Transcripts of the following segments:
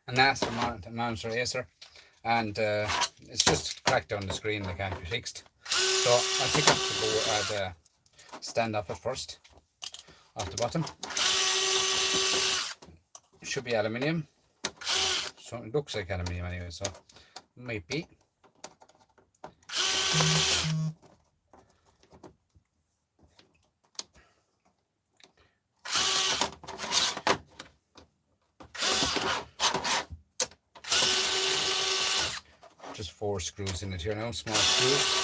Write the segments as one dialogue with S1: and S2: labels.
S1: a NASA monitor Acer, and it's just cracked down the screen that can't be fixed. So I'll take off the stand off it first, off the bottom. It should be aluminium, so it looks like aluminium anyway, so it might be. Just 4 screws in it here now, small screws.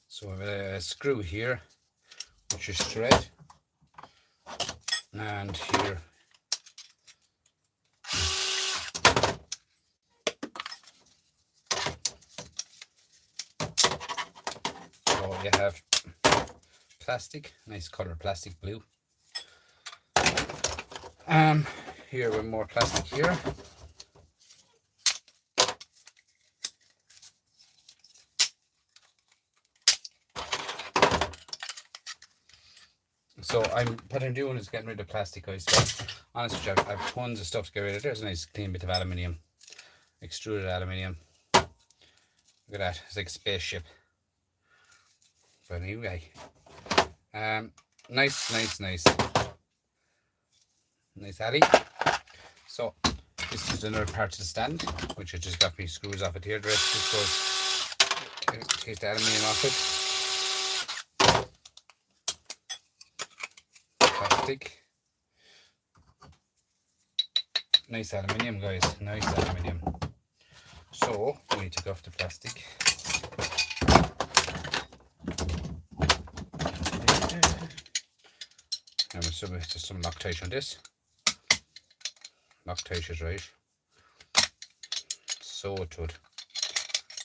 S1: So I have a screw here, which is thread, and here so you have plastic, nice color plastic blue. Here with more plastic here. So what I'm doing is getting rid of plastic, guys. So honestly, I have tons of stuff to get rid of. There's a nice clean bit of aluminium, extruded aluminium. Look at that, it's like a spaceship. But anyway, nice alley. So this is another part of the stand, which I just got me screws off it here. The rest just goes, take the aluminium off it. Plastic. Nice aluminium, guys, nice aluminium. So we take off the plastic. And there's some Loctite on this. Loctite is right. So it would.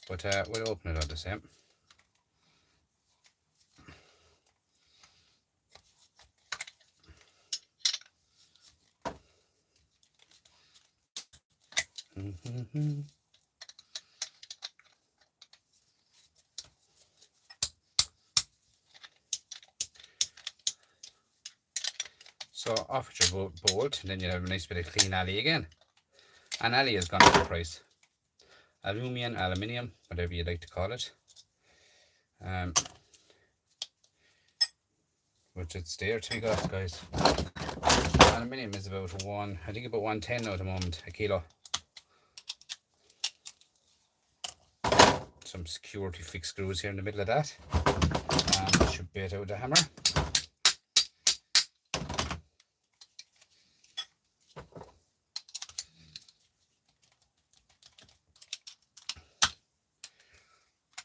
S1: But we'll open it all the same. So off with your bolt, and then you have a nice bit of clean alley again. And alley has gone up in price. Aluminium, whatever you like to call it. Which it's there to be got, guys. Aluminium is about I think about 110 now at the moment, a kilo. Some security fixed screws here in the middle of that. Should bait out the hammer.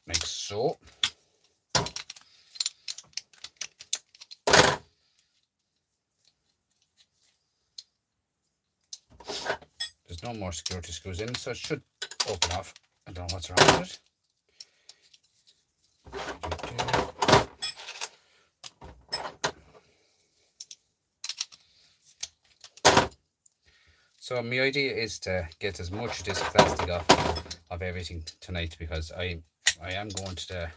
S1: Like so. There's no more security screws in, so it should open off. I don't know what's wrong with it. So my idea is to get as much of this plastic off of everything tonight, because I am going to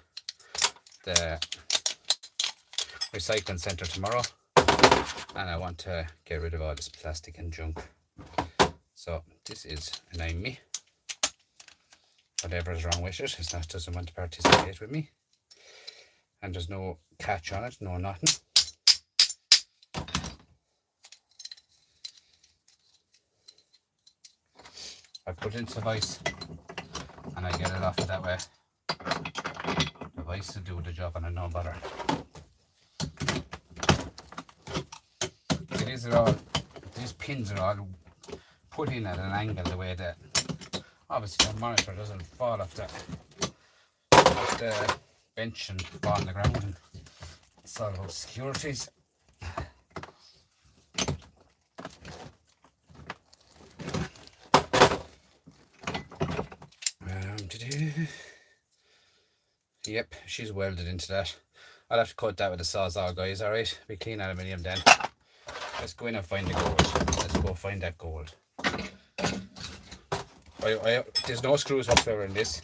S1: the recycling centre tomorrow, and I want to get rid of all this plastic and junk. So this is annoying me. Whatever is wrong with it, it doesn't want to participate with me. And there's no catch on it, no nothing. I put in some ice and I get it off that way. The ice will do the job and I no bother. These pins are all put in at an angle the way that obviously the monitor doesn't fall off the bench and fall on the ground, and it's all about securities. Yep, she's welded into that. I'll have to cut that with a sawzall, guys. Alright, be clean aluminium then. Let's go in and find the gold. Let's go find that gold. there's no screws whatsoever in this.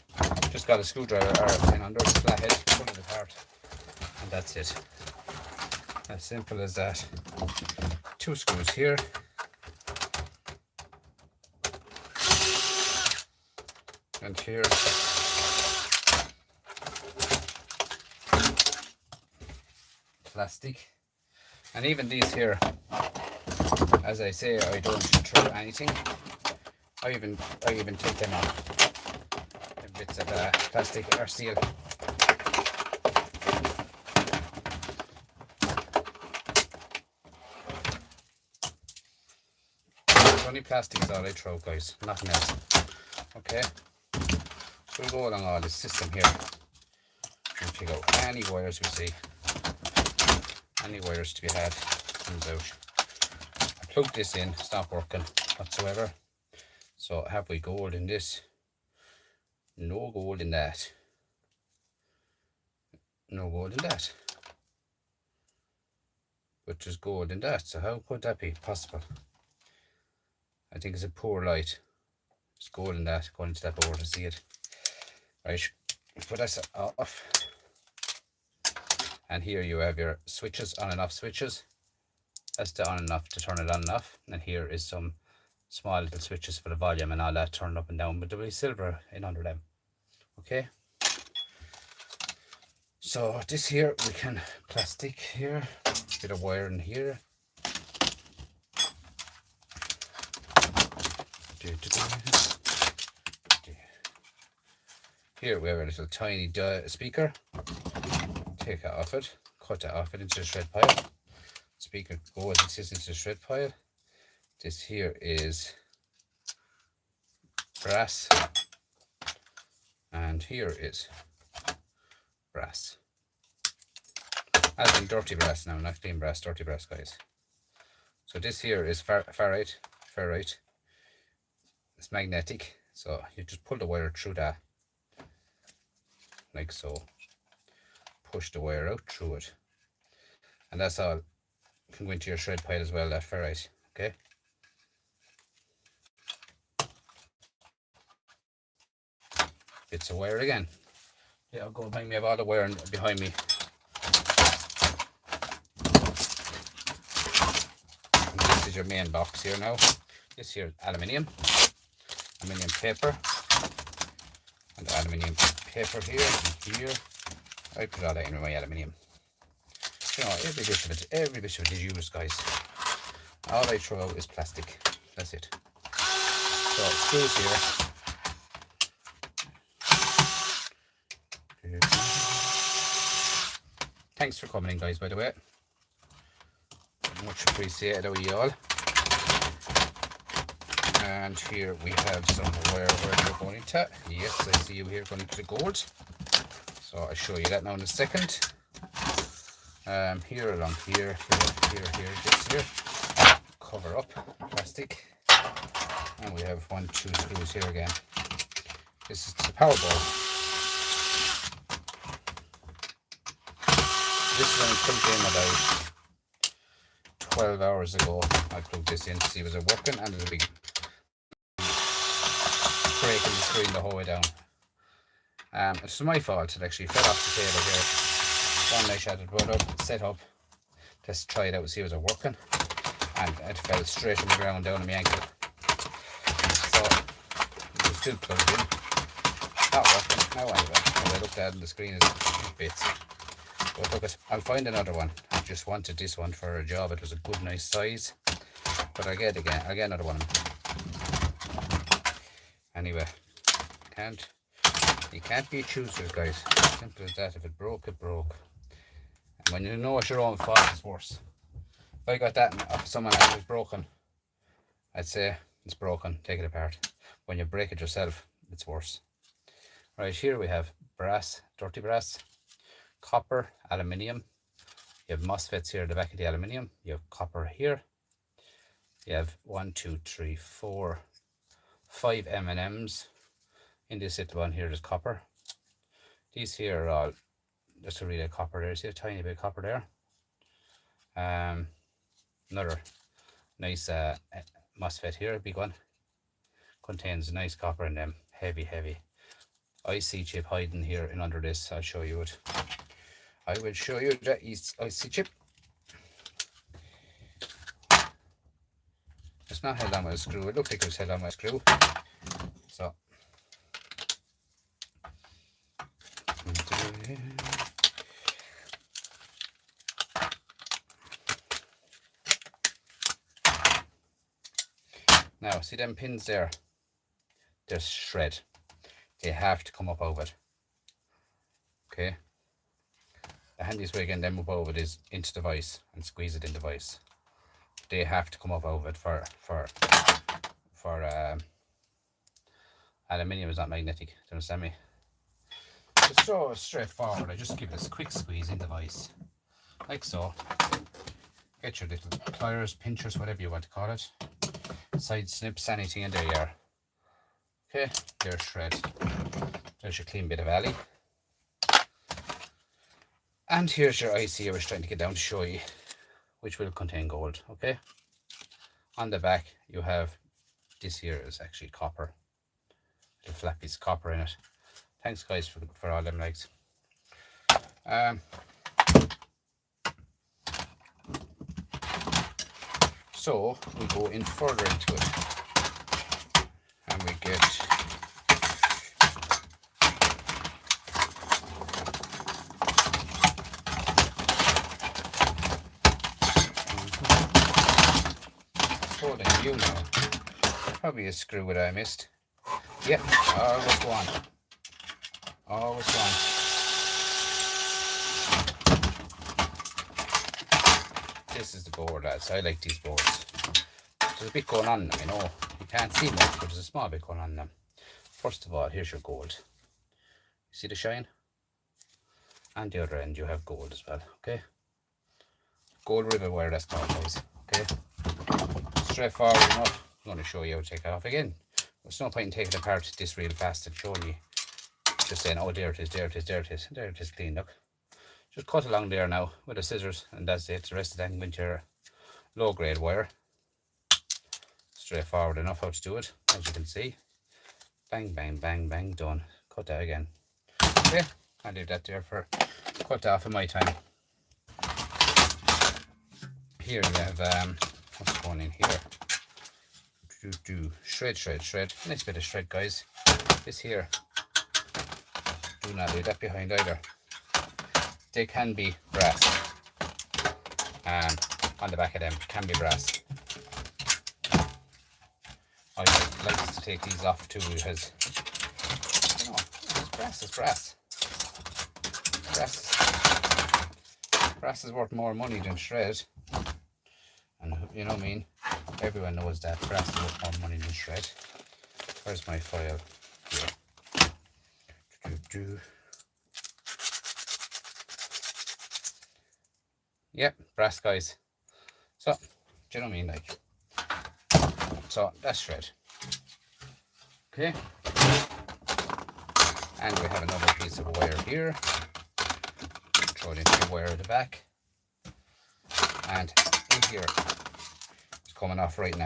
S1: Just got a screwdriver or a pin under the flathead, pull it apart, and that's it. As simple as that. 2 screws here. And here. Plastic. And even these here, as I say, I don't throw anything. I even take them off. Bits of plastic or steel. Only plastic is all I throw, guys, nothing else. Okay, so we go along all this system here and pick out any wires we see, any wires to be had, comes out. I plug this in, it's not working whatsoever. So have we gold in this? No gold in that. No gold in that. But there's gold in that, so how could that be possible? I think it's a poor light. There's gold in that, going into that board to see it. Right, put that off. And here you have your switches, on and off switches. That's the on and off to turn it on and off. And here is some small little switches for the volume and all that, turned up and down, but there will be silver in under them. Okay. So this here, we can plastic here, bit of wire in here. Here we have a little tiny speaker. Take it off it, cut it off it into the shred pile. Speaker goes into the shred pile. This here is brass, and here is brass. As in dirty brass now, not clean brass, dirty brass, guys. So this here is ferrite. It's magnetic, so you just pull the wire through that, like so. Push the wire out through it, and that's all. Can go into your shred pile as well, that ferrite. Okay. Bits of wire again. Yeah, I'll go behind me. I have all the wire behind me. And this is your main box here now. This here is aluminium paper, and aluminium paper here and here. I put all that in with my aluminium. You know, every bit of it is used, guys. All I throw out is plastic. That's it. So screws here. Thanks for coming in, guys, by the way. Much appreciated out of you all. And here we have some wire where you're going into. Yes, I see you here going into the gold. So I'll show you that now in a second. Here along here, this here. Cover up plastic. And we have 1, 2 screws here again. This is the power ball. This is only plugged in about 12 hours ago. I plugged this in to see was it working, and there's a big break in the screen the whole way down. It's my fault, it actually fell off the table here. One night I had it brought up, set up, just try it out and see was it working, and it fell straight on the ground down on my ankle. So it was still plugged in, not working. Now anyway, when I looked at it, the screen is bits. But look, I'll find another one. I just wanted this one for a job. It was a good nice size, but I'll get another one. Anyway, you can't be choosers, guys. Simple as that. If it broke, it broke. And when you know it's your own fault, it's worse. If I got that off someone else was broken, I'd say it's broken, take it apart. When you break it yourself, it's worse. Right, here we have brass, dirty brass, copper, aluminium. You have MOSFETs here at the back of the aluminium. You have copper here. You have 1, 2, 3, 4, 5 M&Ms. In this little one here is copper. These here are all just a real copper there. See a tiny bit of copper there. Another nice MOSFET here, a big one. contains nice copper in them. Heavy, heavy. IC chip hiding here in under this. I'll show you it. I will show you the IC chip. It's not held on with a screw. It looks like it was held on with a screw. So now see them pins there? They're shred. They have to come up over it. Okay. The handiest way getting them up over it is into the vise and squeeze it in the vise. They have to come up over it for aluminium is not magnetic. Do you understand me? Just so straightforward. I just give this a quick squeeze in the vise, like so. Get your little pliers, pinchers, whatever you want to call it, side snips, anything, and there you are. Okay, there's shred. There's your clean bit of alley. And here's your IC I was trying to get down to show you, which will contain gold. Okay. On the back you have this here is actually copper. Little flat piece of copper in it. Thanks guys for all them legs. So we go in further into it, and we get you know, probably a screw that I missed. Yep, always one. Always one. This is the board, lads. I like these boards. There's a bit going on in them, you know. You can't see much, but there's a small bit going on in them. First of all, here's your gold. You see the shine? And the other end you have gold as well, okay? Gold ribbon wire, that's called, guys, okay? Straightforward enough. I'm going to show you how to take it off again. There's no point in taking apart this real fast and showing you. Just saying, oh, there it is, there it is, there it is. There it is clean, look. Just cut along there now with the scissors, and that's it. The rest of that with your low grade wire. Straightforward enough how to do it, as you can see. Bang, bang, bang, bang, done. Cut that again. Okay, I'll leave that there for cut off in my time. Here you have what's going in here? Shred, shred, shred. Nice bit of shred, guys. This here. Do not leave that behind either. They can be brass. On the back of them can be brass. I like to take these off too because you know, brass is brass. Brass is worth more money than shred. And you know what I mean? Everyone knows that brass is worth more money than shred. Where's my file? Here. Yep, brass, guys. So, do you know what I mean? Like, so that's shred. Okay. And we have another piece of wire here. Throw it into the wire at the back. And in here, it's coming off right now.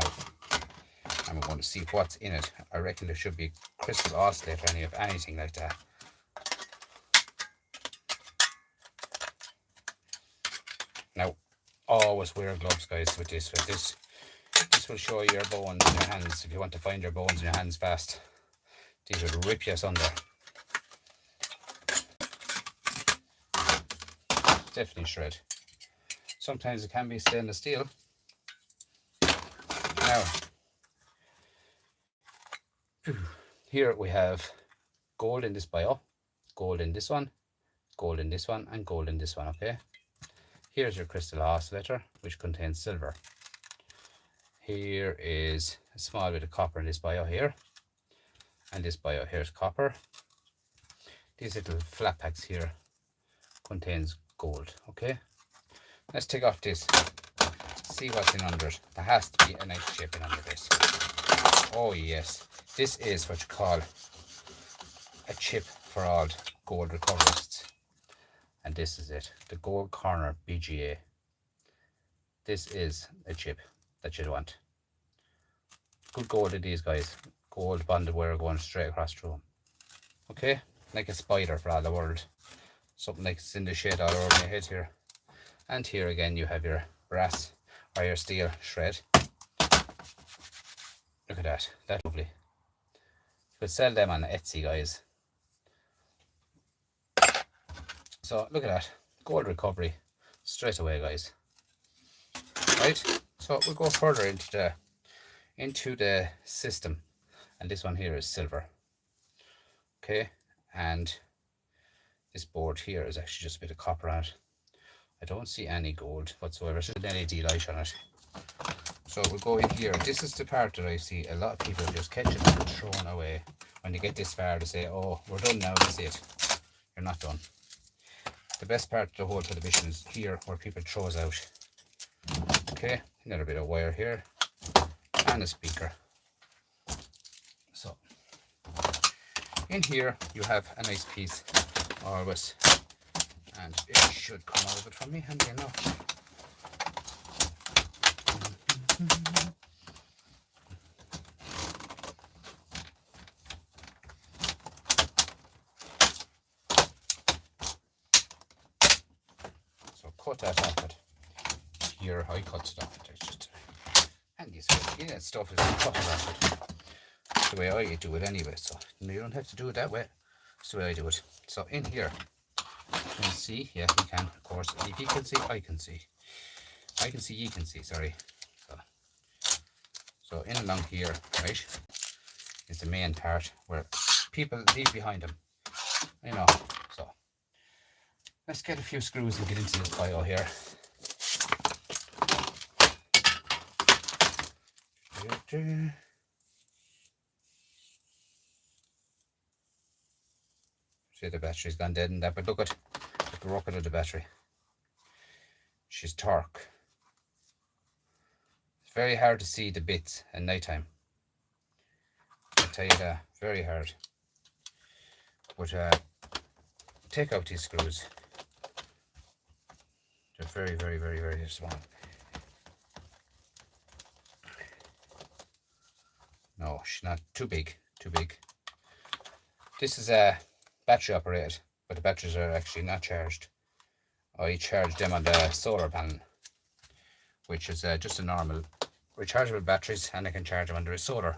S1: And we're going to see what's in it. I reckon there should be crystal oscillator or anything like that. Now, always wear gloves, guys, with this. This will show you your bones in your hands. If you want to find your bones in your hands fast, these will rip you asunder. Definitely shred. Sometimes it can be stainless steel. Now, here we have gold in this bio, gold in this one, gold in this one, and gold in this one, okay? Here's your crystal oscillator, which contains silver. Here is a small bit of copper in this bio here, and this bio here is copper. These little flat packs here contains gold, okay? Let's take off this, see what's in under it. There has to be a nice chip in under this. Oh yes, this is what you call a chip for all gold recoverists. And this is it, the Gold Corner BGA. This is a chip that you'd want. Good gold in these, guys. gold bonded wire going straight across through them. Okay, like a spider for all the world. Something like it's in the shade all over my head here. And here again you have your brass or your steel shred. Look at that, that's lovely. You could sell them on Etsy, guys. So look at that, gold recovery straight away, guys. Right, so we'll go further into the system, and this one here is silver. Okay, and this board here is actually just a bit of copper on it. I don't see any gold whatsoever. There's an LED light on it. So we'll go in here. This is the part that I see a lot of people just catch it and throw it away. When they get this far, they say, oh, we're done now, that's it. You're not done. The best part of the whole television is here, where people throw it out. Okay, another bit of wire here, and a speaker. So, in here you have a nice piece, always, and it should come out of it for me, handy enough. So cut that off it. Here I cut it off it. It's just handy, so yeah, stuff is cut off it. That's the way I do it anyway, so you don't have to do it that way. That's the way I do it. So in here, you can see, yeah, you can, of course. If you can see, I can see. I can see, you can see, sorry. So in along here, right, is the main part where people leave behind them, you know. So let's get a few screws and get into this bio here. See, the battery's gone dead in that, but look at the rocket of the battery. She's torque. It's very hard to see the bits at night time. I'll tell you that, very hard. But take out these screws. They're very, very, very, very small. No, she's not too big, too big. This is a battery operated, but the batteries are actually not charged. I charge them on the solar panel, which is just a normal rechargeable batteries, and I can charge them under a solar,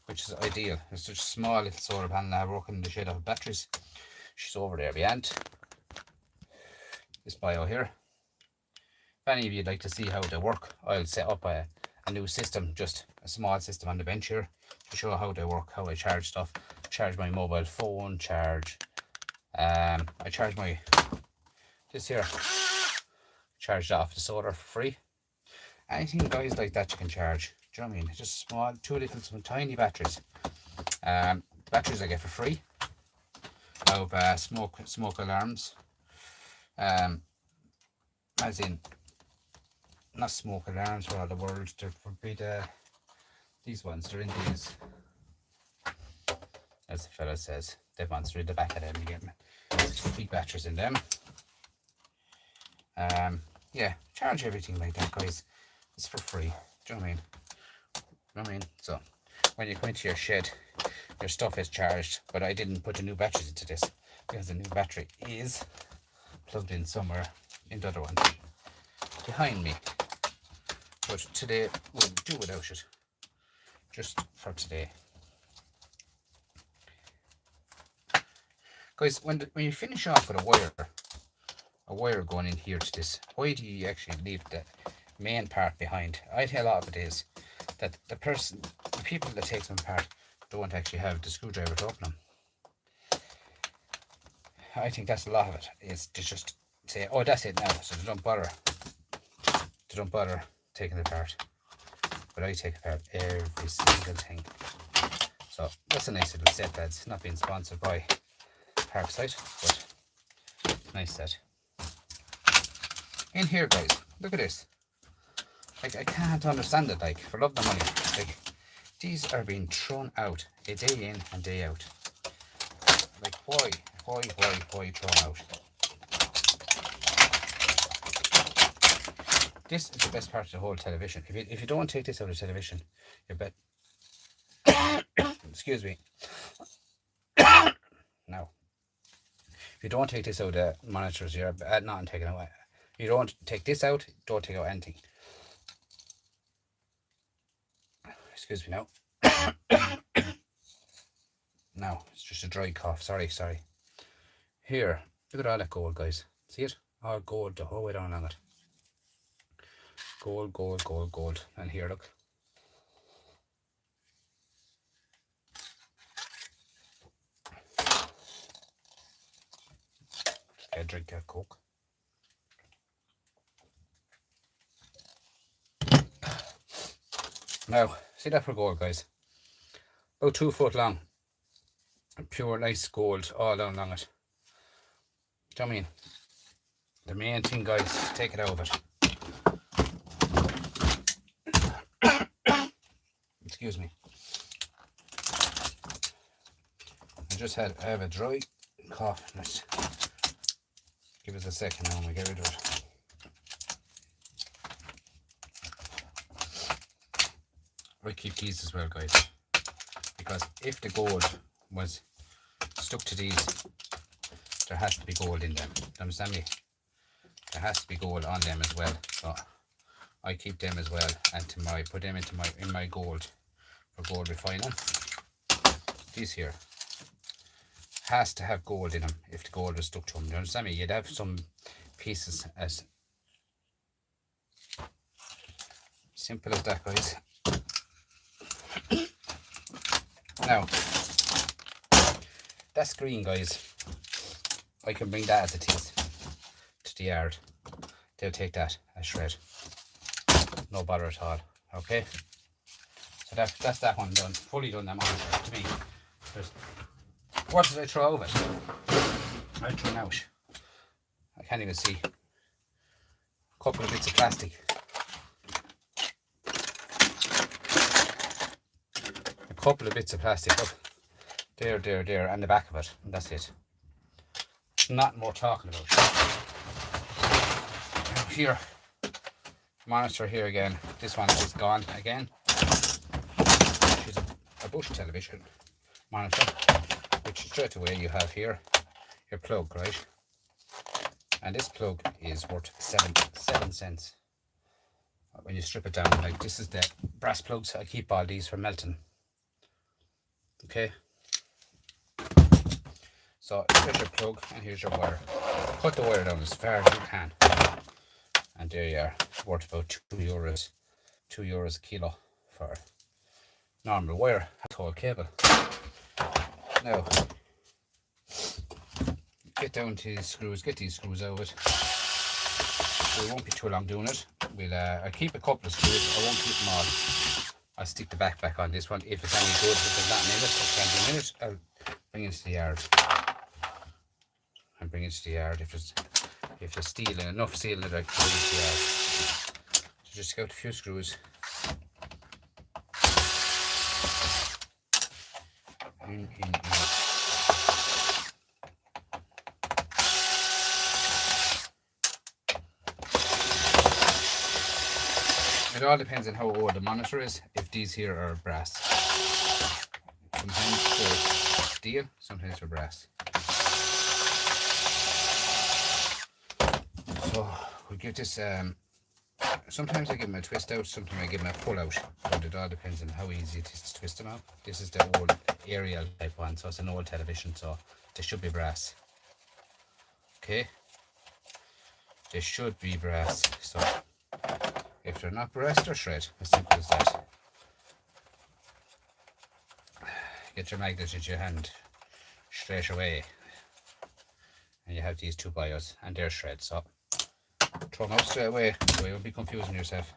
S1: which is ideal. It's such a small little solar panel now working in the shade of batteries. She's over there behind this bio here. If any of you'd like to see how they work, I'll set up a new system, just a small system on the bench here, to show how they work, how I charge stuff. Charge my mobile phone, I charge my this here, charged off the solar for free. Anything, guys, like that you can charge. Do you know what I mean? Just small, some tiny batteries. Batteries I get for free. Of smoke alarms. As in, not smoke alarms for all the world. They're for these ones. They're in these. As the fella says, they've gone through the back of them again. There's big batteries in them. Yeah, charge everything like that, guys. It's for free. Do you know what I mean? You know what I mean? So when you come into your shed, your stuff is charged, but I didn't put the new batteries into this because the new battery is plugged in somewhere in the other one behind me. But today we'll do without it. Just for today. Guys, when you finish off with a wire going in here to this, why do you actually leave the main part behind? I think a lot of it is that the people that take them apart don't actually have the screwdriver to open them. I think that's a lot of it, is to just say, oh, that's it now, so they don't bother taking it apart. But I take apart every single thing. So that's a nice little set, lads. Not being sponsored by Parkside, but nice set. In here, guys, look at this. Like, I can't understand it, like, for love of the money. Like, these are being thrown out a day in and day out. Like, why thrown out? This is the best part of the whole television. If you don't take this out of the television, you bet Excuse me. Now, if you don't take this out, the monitors, you're not taking away. You don't take this out, don't take out anything. Excuse me now. No, it's just a dry cough. Sorry. Here, look at all that gold, guys. See it? All gold the whole way down along it. Gold. And here, look. Get a drink of Coke. Now, see that for gold, guys? About 2 foot long. Pure, nice gold all down along it. Do you know what I mean? The main thing, guys, take it out of it. Excuse me. I have a dry cough. Let's give us a second now and we get rid of it. I keep these as well, guys, because if the gold was stuck to these, there has to be gold in them. Do you understand me? There has to be gold on them as well. So I keep them as well, and put them in my gold for gold refining. These here has to have gold in them if the gold was stuck to them. You understand me? You'd have some pieces as simple as that, guys. Now, that's green, guys. I can bring that as it is to the yard. They'll take that as shred. No bother at all. Okay? So that's that one done. Fully done, that monitor to me. What did I throw out of it? I threw out. I can't even see. A couple of bits of plastic. A couple of bits of plastic. Look. There, and the back of it. And that's it. Not more talking about. Here. Monitor here again. This one is gone again. She's a bush television monitor, which straight away you have here your plug, right? And this plug is worth 7 cents. When you strip it down, like this is the brass plugs. I keep all these for melting. Okay. So here's your plug and here's your wire. Cut the wire down as far as you can. And there you are, worth about €2. €2 a kilo for normal wire, tall cable. Now, get down to these screws, get these screws out of it. We won't be too long doing it. I'll keep a couple of screws, I won't keep them all. I'll stick the back on this one. If it's any good, if it's not in it, I'll bring it to the yard. And bring it to the yard if there's steel and enough steel in it, I can bring it to the yard. So just get a few screws. In. It all depends on how old the monitor is. If these here are brass, sometimes they're steel, sometimes they're brass. So we'll give this. Sometimes I give them a twist out, sometimes I give them a pull out, but it all depends on how easy it is to twist them out. This is the old aerial type one, so it's an old television, so they should be brass. Okay, they should be brass. So if they're not brass, they're shred. As simple as that. Get your magnet in your hand straight away, and you have these two bios, and they're shred. So throw them out straight away, so you won't be confusing yourself.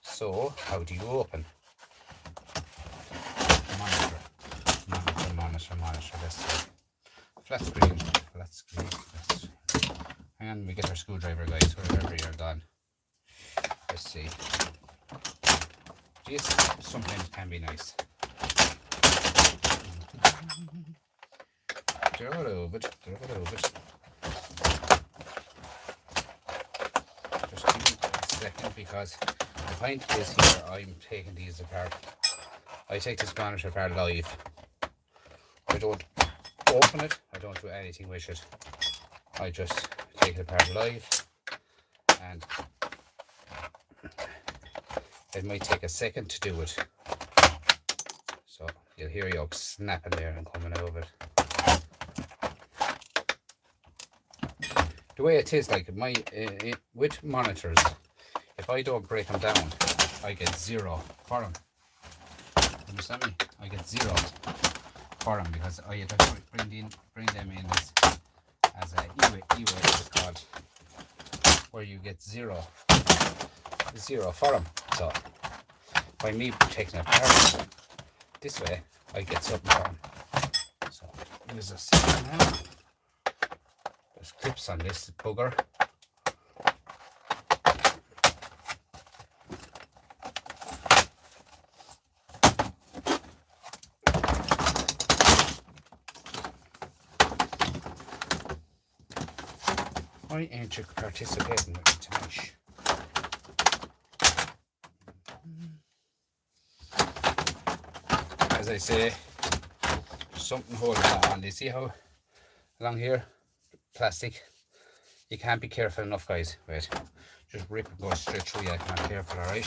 S1: So, how do you open the monitor? Let's see. Flat screen. And we get our screwdriver, guys, wherever you're done. Let's see. This sometimes can be nice. They're a little bit. Just give me a second because The point is here, I'm taking these apart. I take this monitor apart live. I don't open it, I don't do anything with it. I just take it apart live, and it might take a second to do it. So you'll hear yolks snapping there and coming out of it. The way it is, like with monitors, if I don't break them down, I get 0 for them. Understand me? I get 0 for them because I have to bring them in as a e-way it's called, where you get 0 for them. So by me taking it apart this way, I get something for them. So here's a second now. There's clips on this bugger. Why ain't you participating with me tonight? As I say, something holding that on. Do you see how along here, plastic? You can't be careful enough, guys. Wait, just rip and go straight through you. If you're not careful, alright?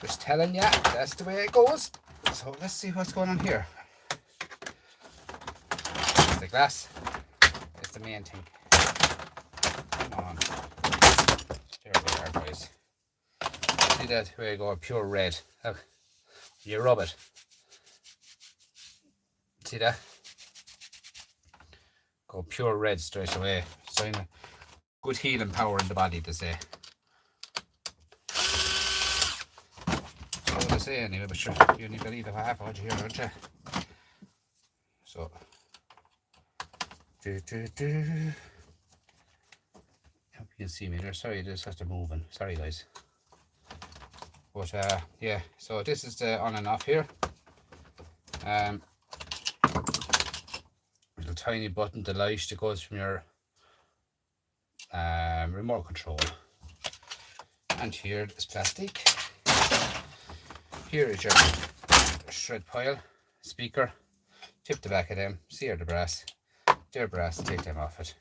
S1: Just telling you, that's the way it goes. So let's see what's going on here. The glass is the main thing. Come on. There we are, guys. See that? Where you go, pure red. Look, you rub it. See that? Go pure red straight away. Sign of good healing power in the body, to say. That's what I say anyway, but sure, you only believe if I have out here, don't you? So, hope you can see me there. Sorry, this has to moving. Sorry, guys. But yeah, so this is the on and off here. Little tiny button, the light that goes from your remote control. And here is plastic. Here is your shred pile, speaker. Tip the back of them. See here the brass. They're brass. Take them off it.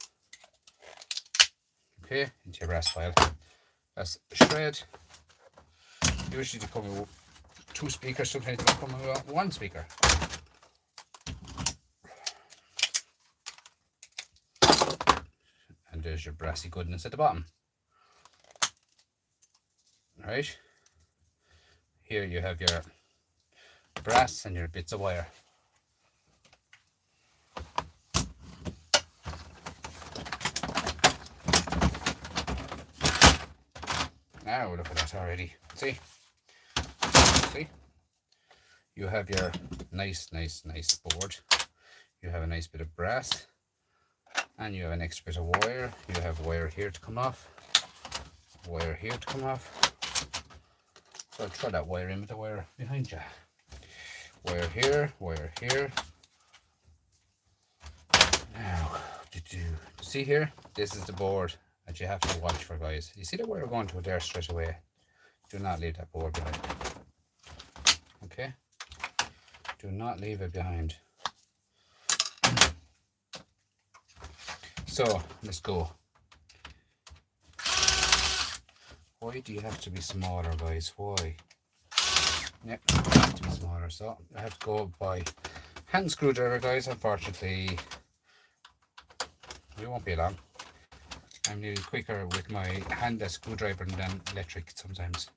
S1: Okay, into your brass pile. That's shred. Usually they come with 2 speakers. Sometimes they come with 1 speaker. And there's your brassy goodness at the bottom. Right. Here you have your brass and your bits of wire. Now look at that already. See? See? You have your nice board. You have a nice bit of brass. And you have an extra bit of wire. You have wire here to come off. Wire here to come off. So I'll throw that wire in with the wire behind you. Wire here, wire here. Now, see here? This is the board that you have to watch for, guys. You see the wire going to it there straight away? Do not leave that board behind. Okay? Do not leave it behind. So, let's go. Why do you have to be smaller, guys? Why? Yep, you have to be smaller. So, I have to go by hand screwdriver, guys. Unfortunately, we won't be long. I'm nearly quicker with my hand screwdriver than electric sometimes.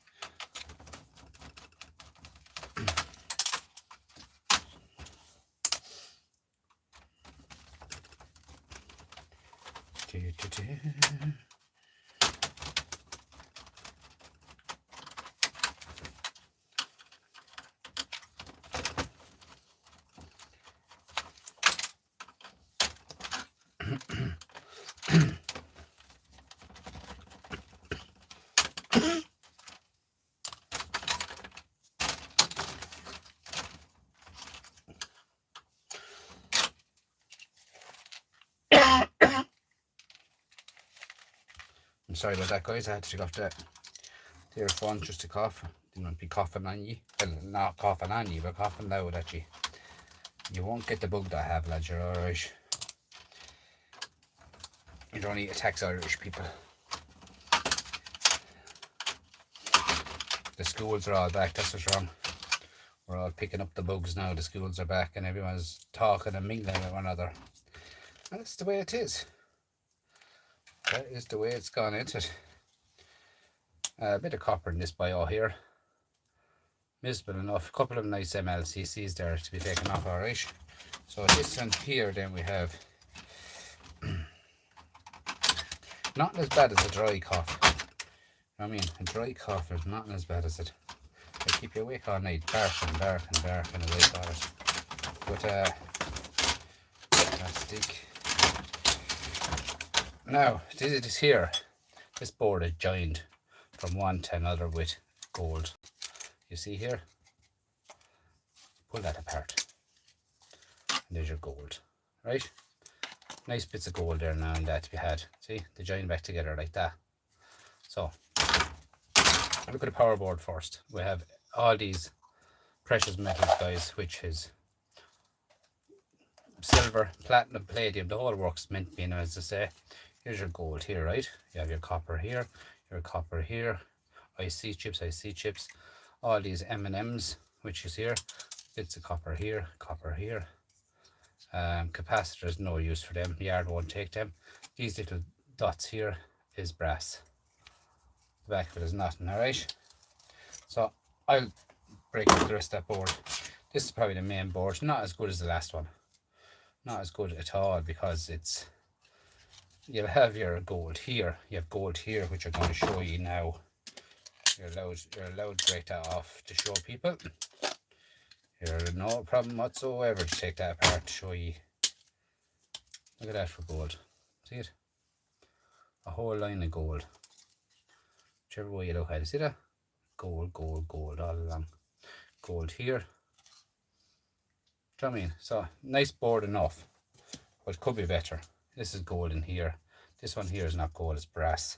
S1: I'm sorry about that, guys. I had to take off the They're fun just to cough. They won't be coughing on you. Well, not coughing on you, but coughing loud at you. You won't get the bug that I have, lads. You're alright. You don't need attacks Irish people. The schools are all back, that's what's wrong. We're all picking up the bugs now. The schools are back and everyone's talking and mingling with one another. And that's the way it is. That is the way it's gone, isn't it? A bit of copper in this bio here. Miserable enough. A couple of nice MLCCs there to be taken off, alright. So this one here then we have not as bad as a dry cough. You know what I mean? A dry cough is not as bad as it. They keep you awake all night, barking awake at it. But plastic. Now, this is here. This board is joined from one to another with gold. You see here? Pull that apart. And there's your gold. Right? Nice bits of gold there now and that to be had. See? They join back together like that. So, look at the power board first. We have all these precious metals, guys, which is silver, platinum, palladium, the whole works meant being, as I say. Here's your gold here, right? You have your copper here, IC chips, all these M&Ms, which is here, bits of copper here. Capacitors, no use for them, yard won't take them. These little dots here is brass. The back of it is nothing, alright? So I'll break up the rest of that board. This is probably the main board, not as good as the last one. Not as good at all, because it's, you'll have your gold here. You have gold here, which I'm going to show you now. You're allowed to break that off to show people. You're no problem whatsoever to take that apart to show you. Look at that for gold. See it? A whole line of gold. Whichever way you look at it, see that? Gold all along. Gold here. Do you know what I mean? So, nice board enough, but it could be better. This is gold in here. This one here is not gold, it's brass.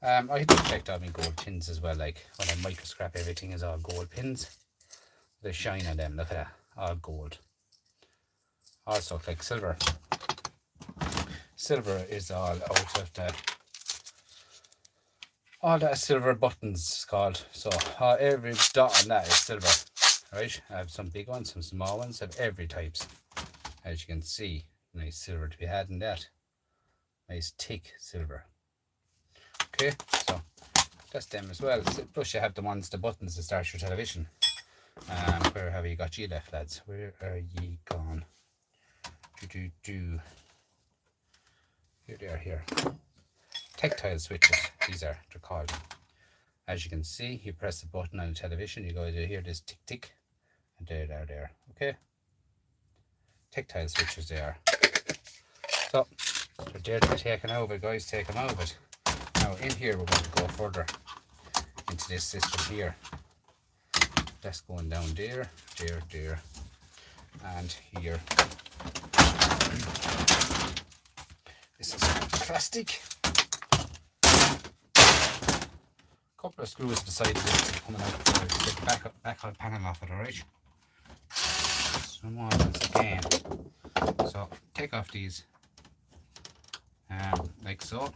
S1: I do check all my gold pins as well, like when I microscrap everything is all gold pins. The shine on them, look at that, all gold. Also, like silver. Silver is all out of the, all that silver buttons is called. So every dot on that is silver, right? I have some big ones, some small ones, I have every types. As you can see, nice silver to be had in that. Nice thick silver. Okay, so that's them as well. Plus you have the ones, the buttons that start your television. Where have you got you left, lads? Where are ye gone? Here they are here. Tactile switches, these are, they're called. As you can see, you press the button on the television, you go to hear this tick tick, and there, okay? Tactile switches they are. So, they're taken out of it, guys, take them out of it. Now, in here, we're going to go further into this system here. That's going down there, and here. This is plastic. Couple of screws beside this coming out. Take the back of the panel off it, alright? Some more once again. So take off these, like so.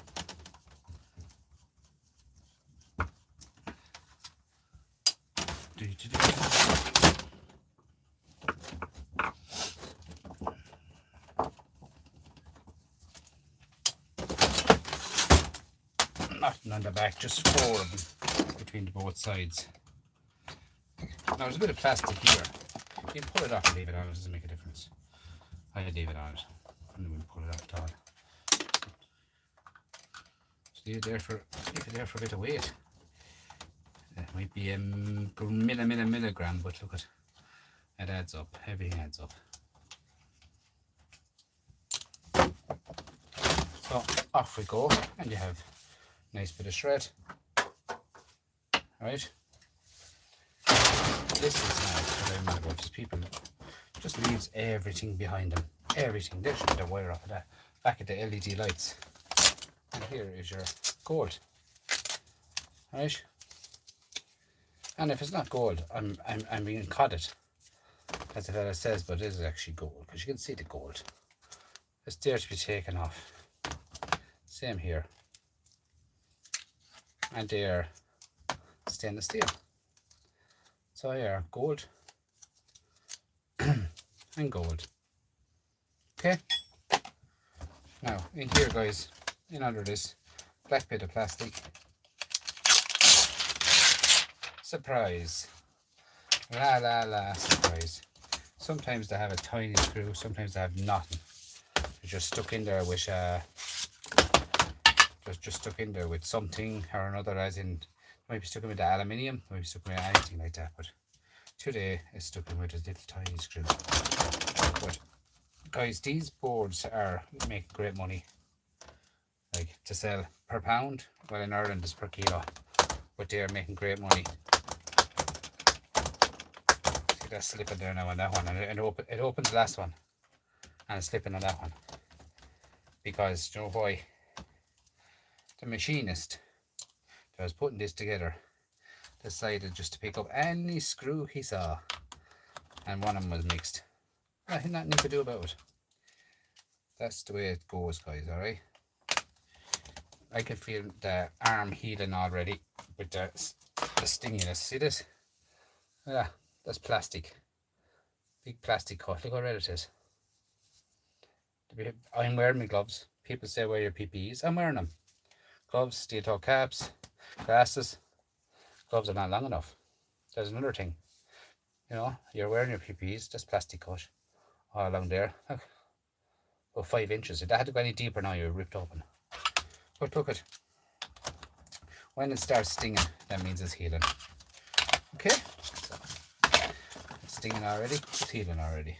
S1: Nothing on the back, just 4 of them between both sides. Now there's a bit of plastic here. You can pull it off and leave it on, it doesn't make a difference. I leave it on it, and then we pull it off at all. Just leave it there for a bit of weight. It might be a milligram, but look at it adds up. Everything adds up. So off we go, and you have a nice bit of shred. Alright. This is nice, what I'm mad about is people just leaves everything behind them. Everything. There's the wire off of that. Back at the LED lights. And here is your gold. Alright. And if it's not gold, I'm being codded, as the fella says, but it is actually gold, because you can see the gold. It's there to be taken off. Same here. And they're stainless steel. So here, gold and gold. Okay. Now, in here, guys, in under this black bit of plastic, surprise. La la la, surprise. Sometimes they have a tiny screw, sometimes they have nothing. They're just stuck in there with just stuck in there with something or another, as in might be stuck in with the aluminium, might be stuck in with anything like that, but today it's stuck in with a little tiny screw. But guys, these boards are making great money. Like, to sell per pound, well, in Ireland it's per kilo, but they are making great money. See that slipping there now on that one, and it opened the last one, and it's slipping on that one, because you know why? The machinist that was putting this together decided just to pick up any screw he saw, and one of them was mixed. Nothing you can do about it. That's the way it goes, guys, alright? I can feel the arm healing already with the stinginess. See this? Yeah, that's plastic. Big plastic cut. Look how red it is. I'm wearing my gloves. People say wear your PPEs. I'm wearing them. Gloves, steel toe caps, glasses. Gloves are not long enough. There's another thing. You know, you're wearing your PPEs, just plastic cut all along there. Look, about 5 inches. If that had to go any deeper now, you're ripped open. But look at, when it starts stinging, that means it's healing. Okay, so it's stinging already, it's healing already.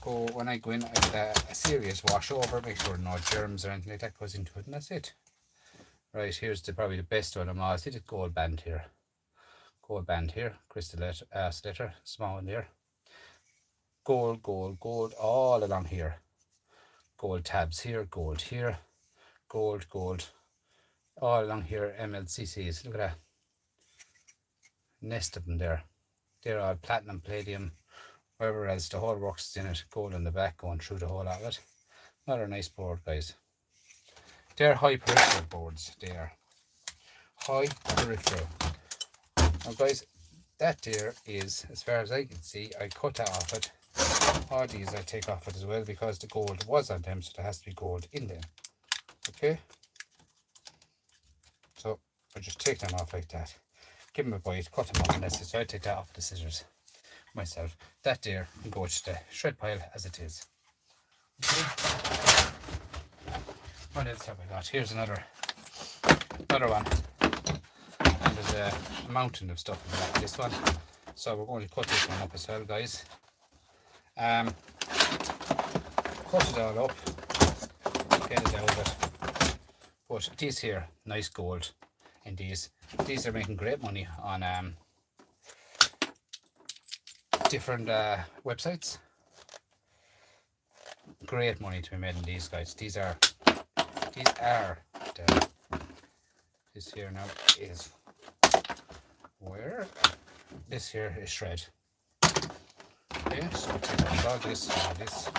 S1: When I go in, I get a serious wash over, make sure no germs or anything like that goes into it, and that's it. Right, here's probably the best one of them all. See the gold band here. Gold band here, crystal slitter, small one there. Gold, gold, gold all along here. Gold tabs here, gold here, gold, gold all along here. MLCCs, look at that. Nest of them there. They're all platinum, palladium, whatever else. The whole works in it. Gold in the back going through the whole of it. Another nice board, guys. They're high peripheral boards. They are high peripheral. Now, guys, that there is, as far as I can see, I cut that off it. All these I take off it as well, because the gold was on them, so there has to be gold in them. Okay, so I just take them off like that, give them a bite, cut them off, and that's it. So I take that off with the scissors myself. That there and go to the shred pile as it is. Okay. What else have I got? Here's another one, and there's a mountain of stuff in the back of this one, so we're going to cut this one up as well, guys. Cut it all up, get it out of it. But these here, nice gold in these. These are making great money on different websites. Great money to be made in these, guys. These are this here now is where this here is shred. Okay, so take all this and this.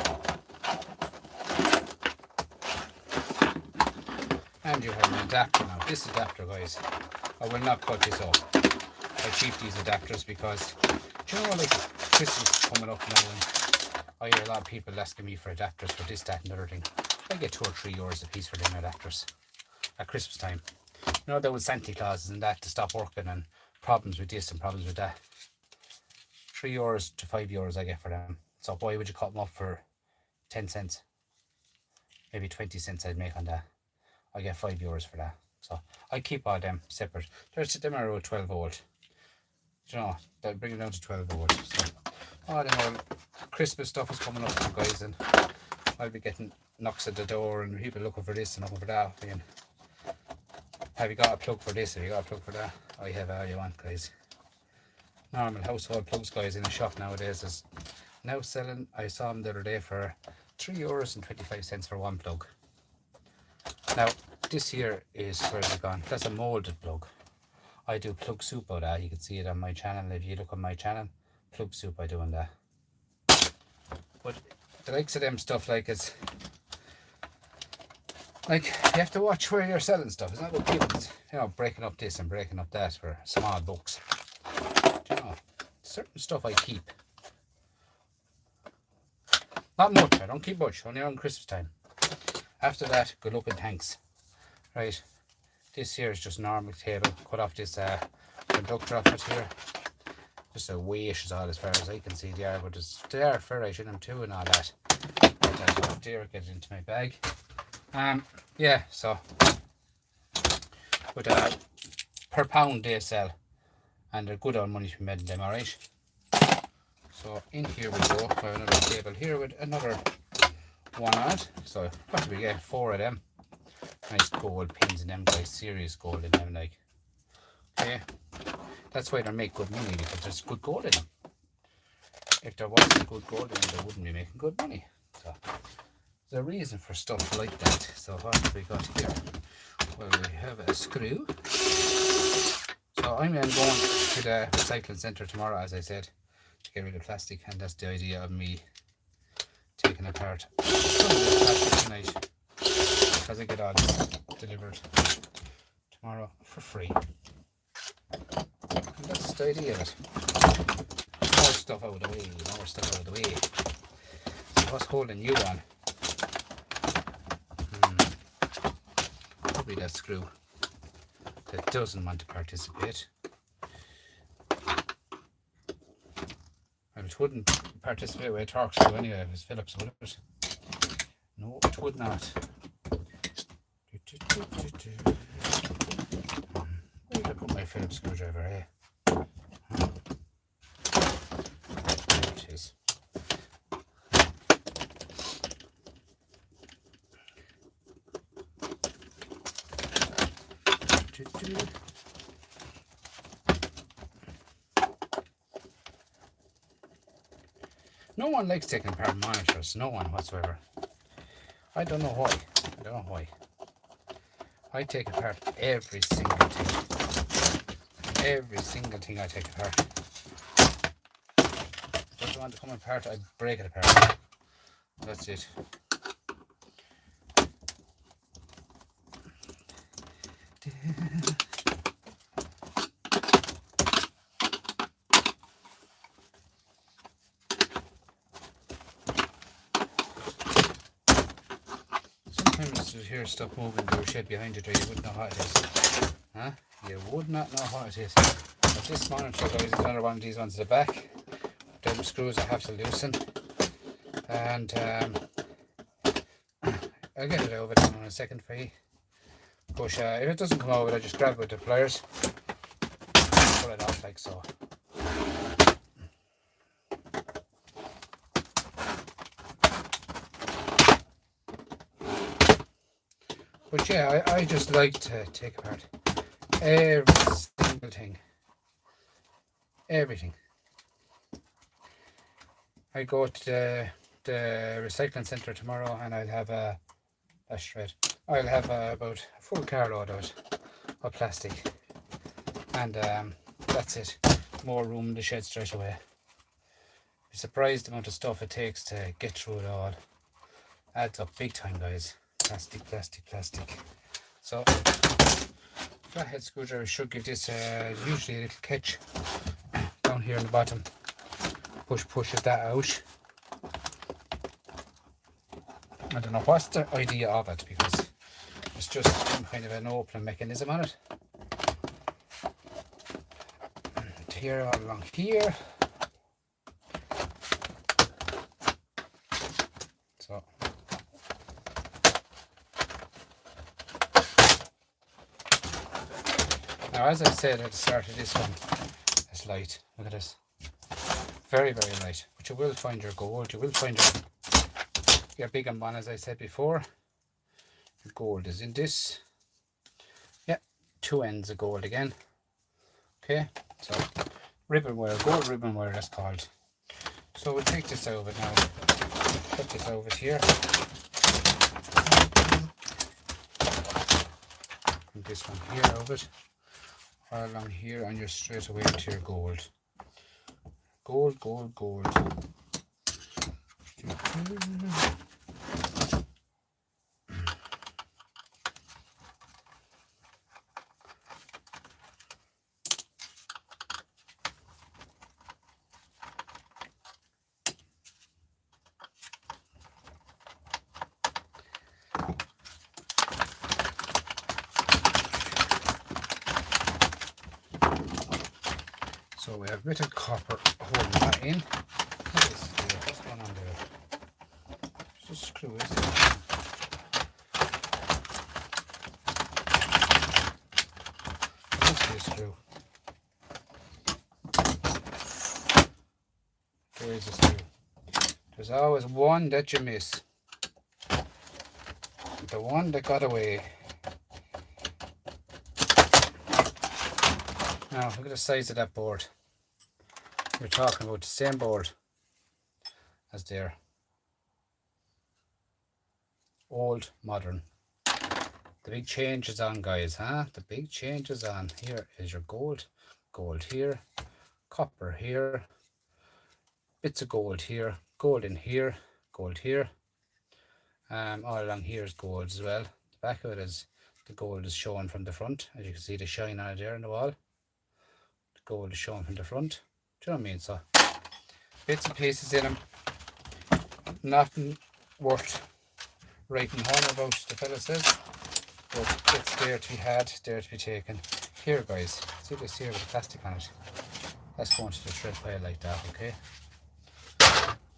S1: And you have an adapter now. This adapter, guys, I will not cut this off. I keep these adapters because, do you know, like, Christmas coming up now, and I hear a lot of people asking me for adapters for this, that, and the other thing. I get €2 or €3 a piece for them adapters at Christmas time. You know, there was Santa Clauses and that to stop working, and problems with this and problems with that. €3 to €5 I get for them. So why would you cut them up for 10 cents? Maybe 20 cents I'd make on that. I get €5 for that. So I keep all them separate. Them are about 12 volt. You know, they'll bring it down to 12 volt. So all in all, Christmas stuff is coming up now, guys, and I'll be getting knocks at the door and people looking for this and looking for that. And have you got a plug for this? Have you got a plug for that? I have all you want, guys. Normal household plugs, guys, in a shop nowadays is now selling. I saw them the other day for €3.25 for one plug. Now this here is, where's it gone? That's a molded plug. I do plug soup out of that. You can see it on my channel. If you look on my channel, plug soup I do on that. But the likes of them stuff, like, it's like you have to watch where you're selling stuff. It's not what people, you know, breaking up this and breaking up that for small books. Do you know, certain stuff I keep. Not much, I don't keep much, only around Christmas time. After that, good luck and thanks. Right, this here is just normal table. Cut off this conductor off it here. Just a wish is all as far as I can see they are, but they are ferrite in them too and all that. That off there, get it into my bag. Yeah, so but per pound they sell, and they're good on money to be made in them, alright. So in here we go. I have another table here with another one on it. So what do we get? 4 of them. Nice gold pins in them guys, serious gold in them, like. Okay. That's why they make good money, because there's good gold in them. If there wasn't good gold in them, they wouldn't be making good money. So there's a reason for stuff like that. So what have we got here? Well, we have a screw. So I'm going to the recycling centre tomorrow, as I said, to get rid of plastic, and that's the idea of me taking apart some of this plastic tonight, because I get all this delivered tomorrow for free. And that's the idea of it. More stuff out of the way, more stuff out of the way. So what's holding you on? Probably that screw that doesn't want to participate. Well, it wouldn't participate with a torque screw anyway if it's Phillips, would it? No, it would not. Where did I put my Phillips screwdriver, eh? There it is. No one likes taking apart monitors, no one whatsoever. I don't know why. I don't know why. I take apart every single thing. Every single thing I take apart. If it doesn't want to come apart, I break it apart. That's it. Sometimes you hear stuff moving through a shed behind you, you wouldn't know what it is. Huh? You would not know what it is. But this monitor, guys, is another one of these ones at the back. Them screws I have to loosen. And I'll get it over in a second for you. But if it doesn't come over, I just grab it with the pliers and pull it off like so. But yeah, I just like to take apart every single thing. Everything. I go to the recycling centre tomorrow, and I'll have I'll have about a full carload of plastic, and that's it. More room in the shed straight away. You're surprised the amount of stuff it takes to get through it all. Adds up big time, guys. Plastic, plastic, plastic. So flathead screwdriver should give this usually a little catch down here in the bottom. Push that out. I don't know what's the idea of it, because it's just some kind of an opening mechanism on it. And here, all along here. So now, as I said at the start of this one, it's light. Look at this. Very, very light. But you will find your gold. You will find your big and one, as I said before. The gold is in this. Yeah, 2 ends of gold again. Okay, so ribbon wire, gold ribbon wire, that's called. So we'll take this over now. Put this over here. And this one here over it. Or along here, and you're straight away to your gold. Gold, gold, gold. So we have a bit of copper holding that in. What's going on there? There's a screw, isn't there? Must be a screw. There is a screw. There's always one that you miss. The one that got away. Now look at the size of that board. We're talking about the same board as there. Old, modern. The big change is on, guys, huh? The big change is on. Here is your gold. Gold here. Copper here. Bits of gold here. Gold in here. Gold here. All along here is gold as well. The back of it is, the gold is showing from the front. As you can see the shine on it there on the wall. The gold is showing from the front. Do you know what I mean? So, bits and pieces in them. Nothing worth writing home about, the fella says. But it's there to be had, there to be taken. Here, guys, see this here with the plastic on it. That's going to the shred pile like that, okay?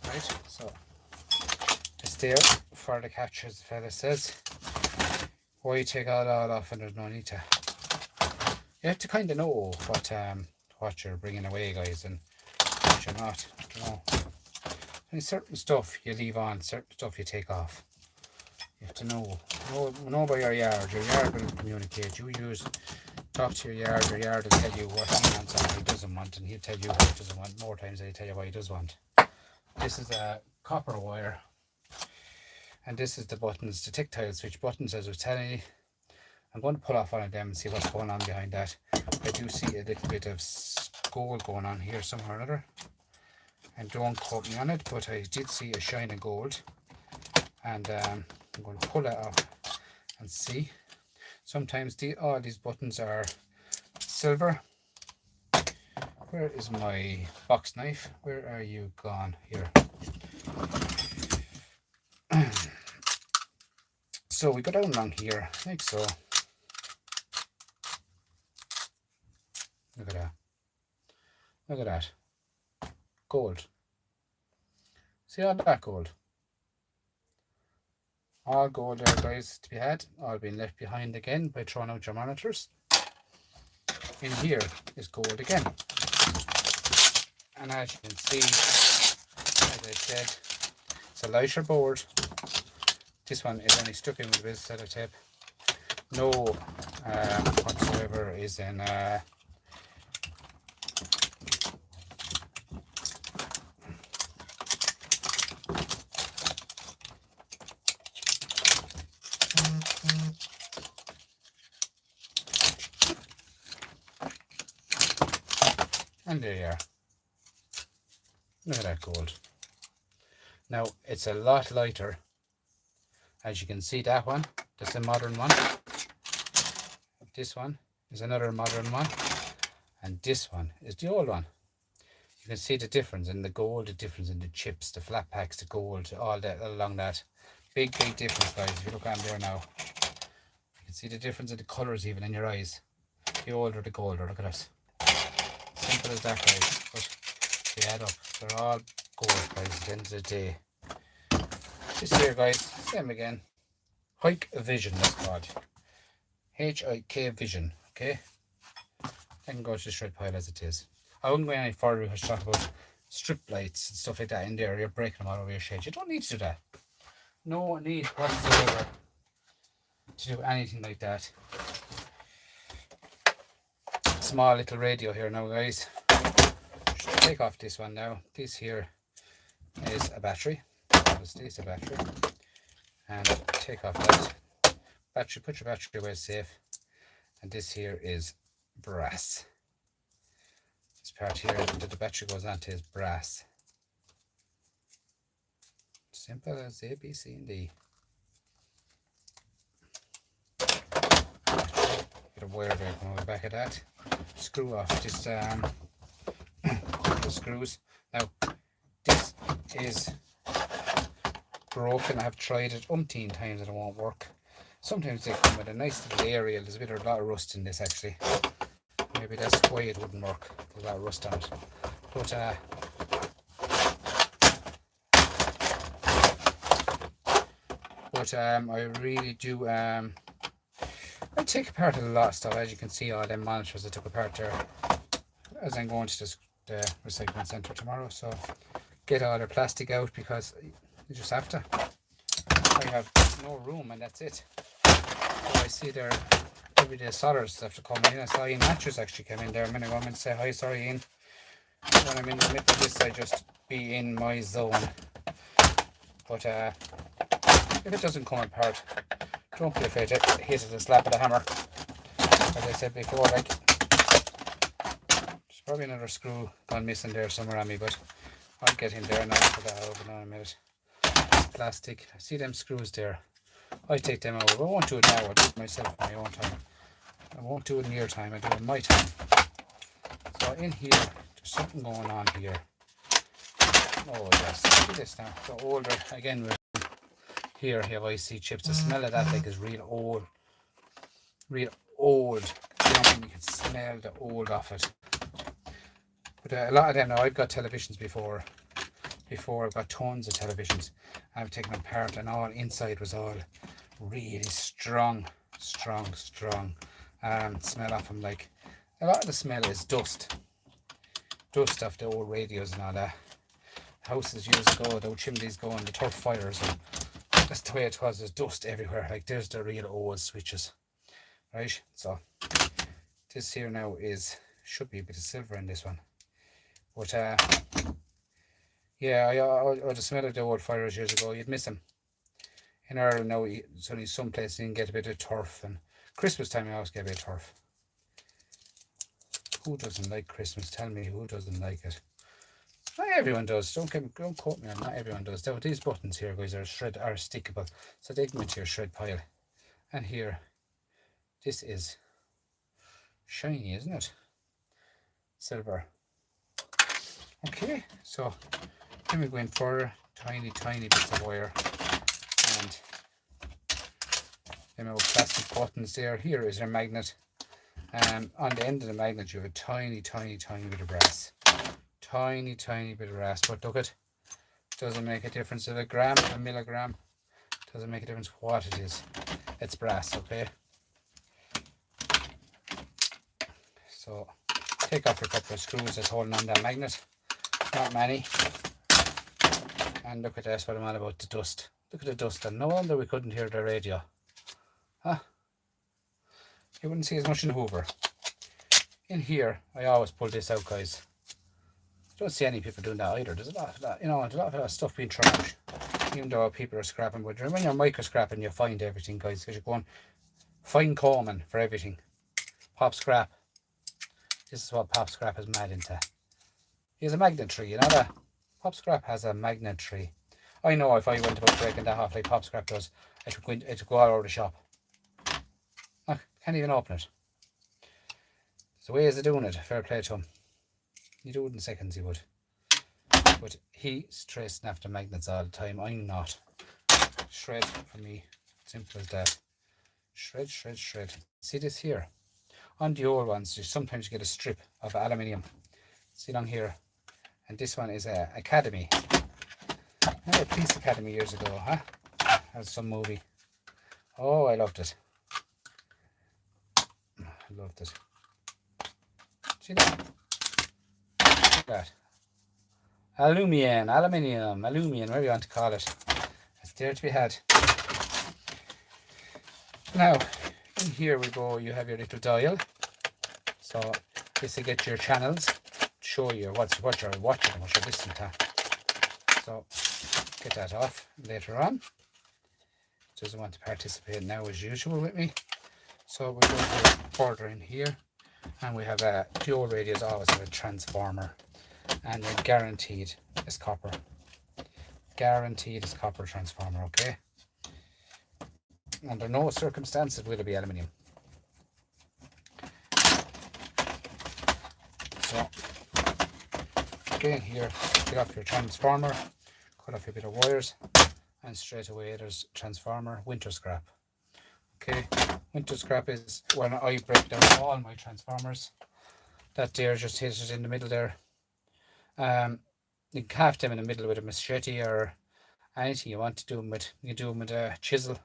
S1: Right, so it's there for the catch, as the fella says. Why you take all that off and there's no need to. You have to kind of know what you're bringing away, guys, and what you're not. You know, there's certain stuff you leave on, certain stuff you take off. You have to know by your yard. Your yard will communicate. Talk to your yard will tell you what he wants and what he doesn't want, and he'll tell you what he doesn't want more times than he'll tell you what he does want. This is a copper wire, and this is the buttons, the tactile switch buttons, as I was telling you. I'm going to pull off one of them and see what's going on behind that. I do see a little bit of gold going on here somewhere or another, and don't quote me on it, but I did see a shine of gold, and I'm going to pull it off and see. Sometimes all these buttons are silver. Where is my box knife? Where are you gone? Here. So we go down along here, like so. Look at that. Look at that. Gold. See all that gold? All gold there, guys, to be had. All being left behind again by throwing out your monitors. In here is gold again. And as you can see, as I said, it's a lighter board. This one is only stuck in with a bit of sellotape. No whatsoever is in and there you are. Look at that gold. Now it's a lot lighter. As you can see, that one, that's a modern one. This one is another modern one. And this one is the old one. You can see the difference in the gold, the difference in the chips, the flat packs, the gold, all that along that. Big difference, guys. If you look on there now, you can see the difference in the colours even in your eyes. The older, the golder. Look at that. Simple as that, guys. But they add up. They're all gold, guys, at the end of the day. This here, guys, same again. Hike Vision, that's called. H-I-K Vision, okay? I can go to the shred pile as it is. I wouldn't go any further because I talk about strip lights and stuff like that in there. You're breaking them all over your shed. You don't need to do that. No need whatsoever to do anything like that. Small little radio here now, guys. Just take off this one now. This here is a battery. Obviously, it's a battery. And take off that battery. Put your battery away safe. And this here is brass. This part here that the battery goes onto is brass. Simple as A, B, C, and D. Bit of wire there coming on the back of that. Screw off this the screws. Now this is broken. I've tried it umpteen times and it won't work. Sometimes they come with a nice little aerial. There's a lot of rust in this actually. Maybe that's why it wouldn't work. There's a lot of rust on it. But I really do I take apart a lot of stuff. As you can see, all them monitors I took apart there as I'm going to the recycling centre tomorrow. So get all the plastic out because you just have to. I have no room and that's it. So I see there everyday solders have to come in. I saw Ian Matthews actually came in there a minute ago. I'm going to say hi, sorry Ian. When I'm in the middle of this I just be in my zone. But if it doesn't come apart, don't be afraid to hit it and slap with a hammer. As I said before, like, there's probably another screw gone missing there somewhere on me, but I'll get in there and I'll put that over in a minute. Plastic, see them screws there. I take them out. I won't do it now, I'll do it myself in my own time. I won't do it in your time, I do it in my time. So in here, there's something going on here. Oh yes, see this now. The older, again, here I have IC chips. The smell of that like is real old. You know, you can smell the old off it. But a lot of them now, I've got televisions before I've got tons of televisions. I've taken them apart and all inside was all really strong smell off them. Like a lot of the smell is dust off the old radios and all that. Houses years ago, the old chimneys going, the turf fires, and that's the way it was. There's dust everywhere. Like there's the real old switches, right? So this here now should be a bit of silver in this one, but yeah, I the smell of the old fires years ago. You'd miss them. In Ireland now, it's only some places you can get a bit of turf, and Christmas time you always get a bit of turf. Who doesn't like Christmas? Tell me who doesn't like it. Not everyone does. Don't quote me on. Not everyone does. Now, these buttons here, guys, are stickable, so they can go into your shred pile. And here, this is shiny, isn't it? Silver. Okay, so then we go in further, tiny bits of wire, and then our plastic buttons there. Here is your magnet. On the end of the magnet, you have a tiny bit of brass. Tiny bit of brass, but look, it doesn't make a difference of a gram, a milligram. Doesn't make a difference what it is. It's brass, okay? So take off your couple of screws that's holding on that magnet. Not many. And look at this, what I'm on about, the dust. Look at the dust, and no wonder we couldn't hear the radio. Huh? You wouldn't see as much in Hoover. In here, I always pull this out, guys. I don't see any people doing that either. There's a lot of that, you know, a lot of stuff being thrown out. Even though people are scrapping, but when you're micro scrapping, you find everything, guys, because you're going fine combing for everything. Pop scrap. This is what pop scrap is mad into. He has a magnet tree, you know that? Pop scrap has a magnet tree. I know if I went about breaking that off like pop scrap does, it would go all over the shop. Look, can't even open it. There's ways of doing it. Fair play to him. You do it in seconds, he would. But he's tracing after magnets all the time. I'm not. Shred for me. Simple as that. Shred. See this here? On the old ones, sometimes you get a strip of aluminium. See down here. And this one is a Academy. Another Police Academy years ago, huh? That was some movie. Oh, I loved it. See that? That aluminium, whatever you want to call it. It's there to be had. Now, in here we go, you have your little dial. So this will get your channels, show you what you're watching, what you're listening to. So get that off later on. Doesn't want to participate now as usual with me. So we're going to further in here. And we have a dual radius, always have a transformer, and we're guaranteed is copper. Guaranteed is copper transformer, okay? Under no circumstances will it be aluminium. So again here, get off your transformer, cut off a bit of wires, and straight away there's transformer, winter scrap. Okay, winter scrap is when I break down all my transformers. That there just hits it in the middle there. You can carve them in the middle with a machete or anything you want to do them with. You can do them with a chisel.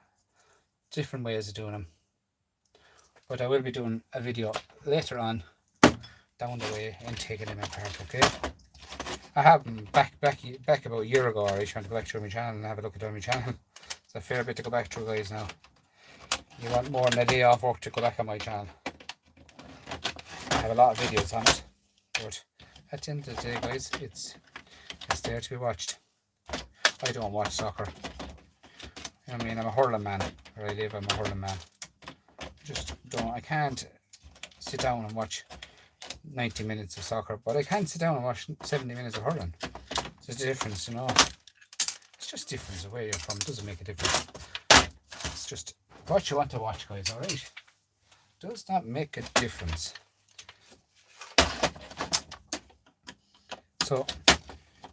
S1: Different ways of doing them. But I will be doing a video later on down the way and taking them apart, okay? I have them back about a year ago, or I trying to go back through my channel and have a look at on my channel. It's a fair bit to go back through, guys, now. You want more than a day off work to go back on my channel. I have a lot of videos on it. But at the end of the day, guys, it's there to be watched. I don't watch soccer. You know what I mean? I'm a hurling man. Where I live, I'm a hurling man. Just don't. I can't sit down and watch 90 minutes of soccer, but I can sit down and watch 70 minutes of hurling. There's a difference, you know. It's just difference of where you're from. It doesn't make a difference. It's just what you want to watch, guys, alright? Does not make a difference. So,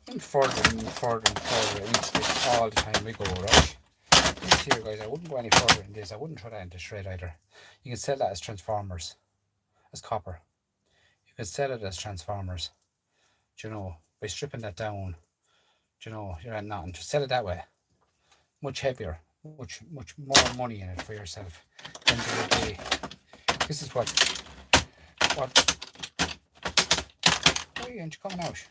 S1: and further and further and further into this all the time we go, right? This here, guys, I wouldn't go any further in this. I wouldn't throw that into shred either. You can sell that as transformers, as copper. You can sell it as transformers, do you know, by stripping that down. Do you know, you're at nothing. Just sell it that way. Much heavier, much more money in it for yourself than the day. This is what why aren't you coming out?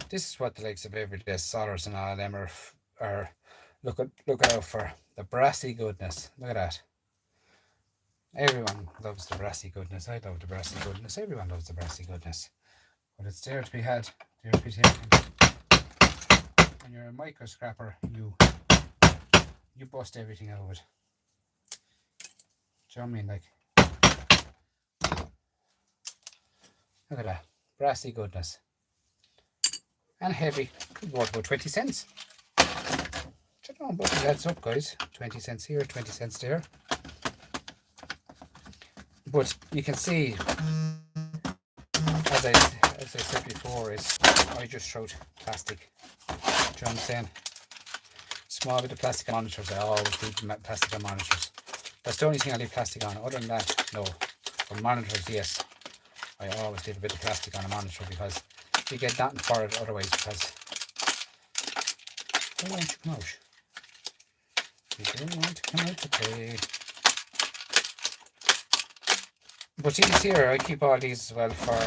S1: This is what the likes of everyday solders and all of them are looking out for. The brassy goodness. Look at that. Everyone loves the brassy goodness. I love the brassy goodness. Everyone loves the brassy goodness. But it's there to be had. There to be taken. When you're a micro scrapper, you bust everything out of it. Do you know what I mean? Like, look at that. Brassy goodness. And heavy. Worth about 20 cents. I don't know, but it adds up, guys. 20 cents here, 20 cents there. But you can see, as I said before, is I just throwed plastic. Do you know what I'm saying? Small bit of plastic on monitors. I always leave plastic on monitors. That's the only thing I leave plastic on. Other than that, no. For monitors, yes. I always leave a bit of plastic on a monitor because you get nothing for it otherwise. Because why won't you come out? You don't want to come out to play. But these here, I keep all these as well for,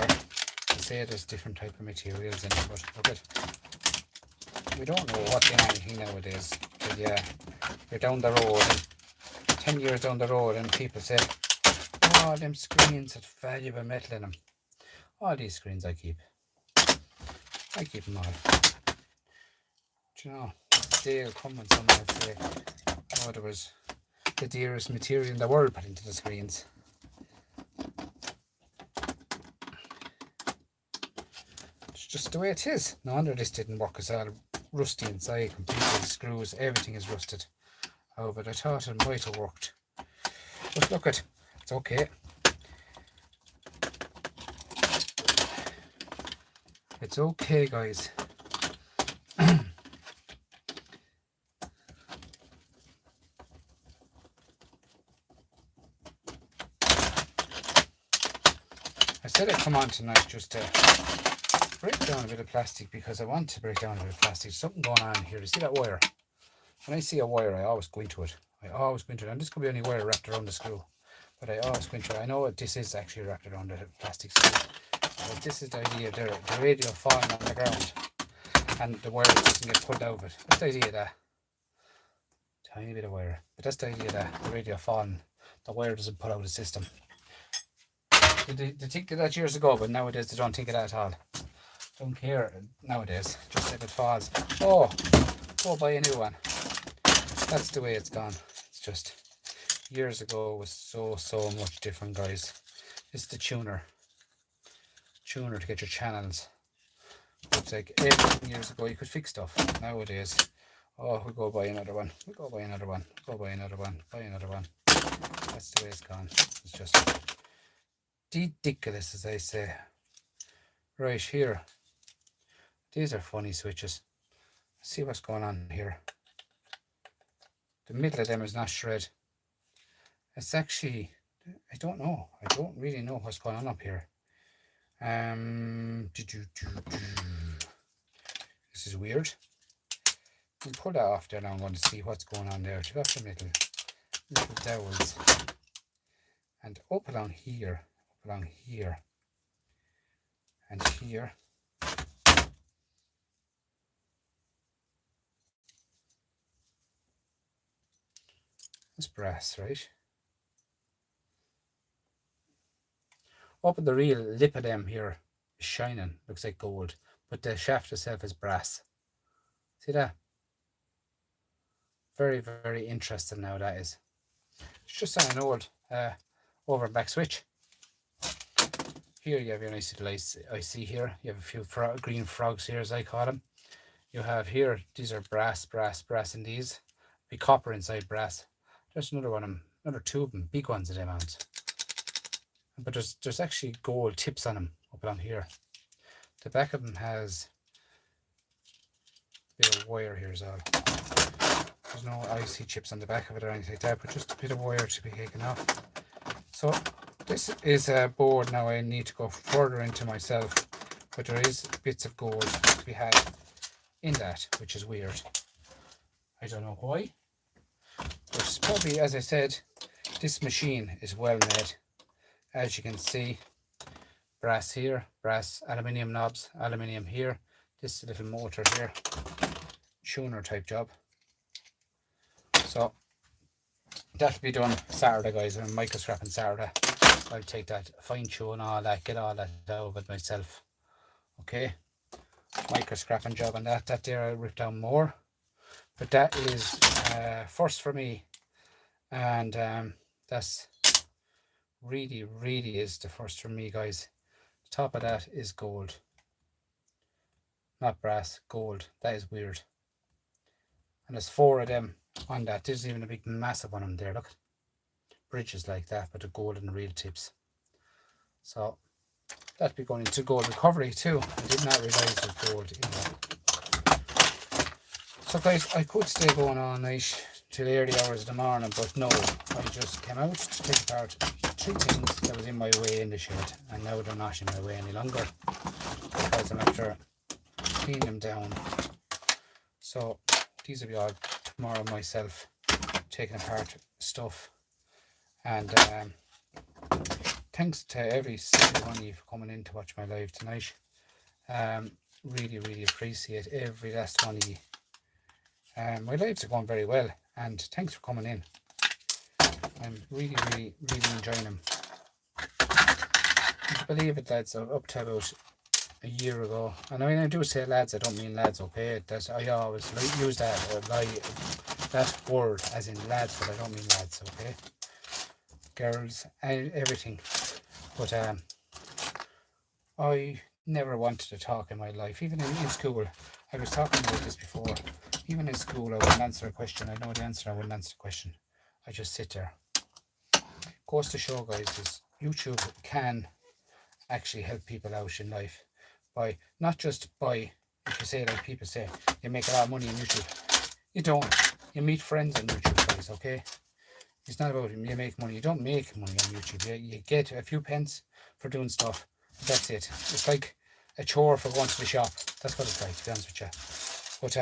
S1: to say there's different type of materials in it, but look at, we don't know what's in anything nowadays. But yeah, you're down the road, and 10 years down the road, and people say, oh, them screens have valuable metal in them. All these screens I keep them all. Do you know, the day will come when someone will say, oh, there was the dearest material in the world put into the screens. Just the way it is. No wonder this didn't work. It's all rusty inside, completely. Screws, everything is rusted. Oh, but I thought it might have worked. But look at, it's okay. It's okay, guys. I said I'd come on tonight just to break down a bit of plastic, because I want to break down a bit of plastic. There's something going on here. You see that wire? When I see a wire, I always go into it. And this could be only wire wrapped around the screw, but I always go into it. I know this is actually wrapped around the plastic screw, but this is the idea there. The radial falling on the ground, and the wire doesn't get pulled out of it. That's the idea of that. Tiny bit of wire, but that's the idea that the radial falling, the wire doesn't pull out of the system. They think that years ago, but nowadays they don't think of that at all. Don't care nowadays. Just if it falls, oh, go buy a new one. That's the way it's gone. It's just, years ago was so much different, guys. It's the tuner to get your channels. It's like 8 years ago you could fix stuff. Nowadays, oh, we go buy another one, we go buy another one, go buy another one, buy another one. That's the way it's gone. It's just ridiculous, as I say. Right here, these are funny switches. Let's see what's going on here. The middle of them is not shred. It's actually, I don't know. I don't really know what's going on up here. This is weird. We'll pull that off there now. I'm going to see what's going on there. Take off the little dowels. And up along here, and here. It's brass, right? Up at the real lip of them here is shining, looks like gold, but the shaft itself is brass. See that? Very, very interesting now, that is. It's just on an old over and back switch. Here you have your nice little IC here. You have a few green frogs here, as I call them. You have here, these are brass in these. Be copper inside brass. There's another one, another two of them, big ones of them ounce. But there's actually gold tips on them up along here. The back of them has a bit of wire here as well. There's no IC chips on the back of it or anything like that, but just a bit of wire to be taken off. So this is a board now I need to go further into myself, but there is bits of gold to be had in that, which is weird. I don't know why. But it's probably, as I said, this machine is well made. As you can see, brass here, brass, aluminium knobs, aluminium here, this little motor here, tuner type job. So that'll be done Saturday, guys. I'm micro scrapping Saturday. I'll take that, fine tune all that, get all that out of it myself. Okay, micro scrapping job on that. That there I'll rip down more, but that is first for me, and that's really is the first for me, guys. The top of that is gold, not brass, gold. That is weird. And there's 4 of them on that. There's even a big massive one on there, look. Bridges like that, but the gold and real tips. So that'll be going into gold recovery too. I did not realize there's gold in that. So guys, I could stay going all night till the early hours of the morning, but no, I just came out to take apart 3 things that was in my way in the shed, and now they're not in my way any longer because I'm after cleaning them down. So these will be all tomorrow myself, taking apart stuff. And thanks to every single one of you for coming in to watch my live tonight. Really appreciate every last one of you. My lives are going very well, and thanks for coming in. I'm really enjoying them. If you believe it, lads, up to about a year ago, and I mean, I do say lads, I don't mean lads, okay? I always use that word as in lads, but I don't mean lads, okay? Girls and everything. But I never wanted to talk in my life, even in school. I was talking about this before. Even in school, I wouldn't answer a question. I know the answer, I wouldn't answer the question. I just sit there. Goes to show, guys, is YouTube can actually help people out in life by not just by, if you say, like people say, you make a lot of money on YouTube. You don't. You meet friends on YouTube, guys, okay? It's not about you make money. You don't make money on YouTube. You get a few pence for doing stuff. That's it. It's like a chore for going to the shop. That's what it's like, to be honest with you. But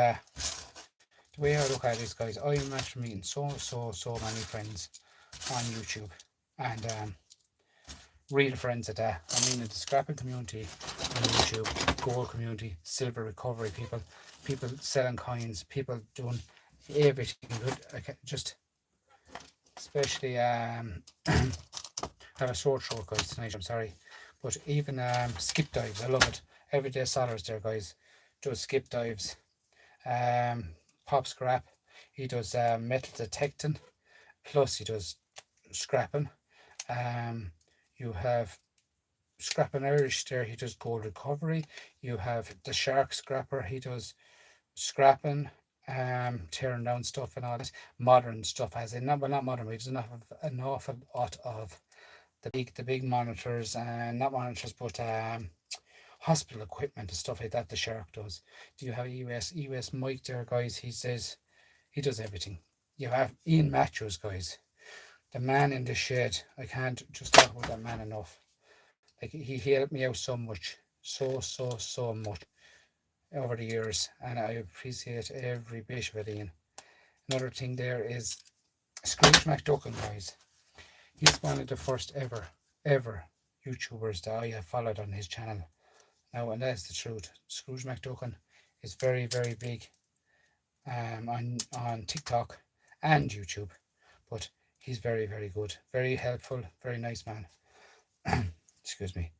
S1: the way I look at it is, guys, I'm after meeting so many friends on YouTube, and real friends at that. I mean, in the scrapping community on YouTube, gold community, silver recovery people selling coins, people doing everything good. I can just, especially have a sore throat, guys, tonight. I'm sorry, but even skip dives, I love it. Everyday Solars there, guys, does skip dives. Pop scrap, he does metal detecting, plus he does scrapping. You have Scrapping Irish there, he does gold recovery. You have the shark scrapper, he does scrapping, tearing down stuff and all that. Modern stuff, as in, not, well, not modern, he does an awful lot of the big monitors, and not monitors, but hospital equipment and stuff like that. The shark does. Do you have US Mike there, guys? He says he does everything. You have Ian Matthews, guys, the man in the shed. I can't just talk about that man enough. Like, he helped me out so much, so much over the years, and I appreciate every bit of it, Ian. Another thing there is Scrooge McDuckin, guys. He's one of the first ever YouTubers that I have followed on his channel. Now, and that's the truth. Scrooge McDuckin is very, very big on TikTok and YouTube, but he's very, very good, very helpful, very nice man. Excuse me.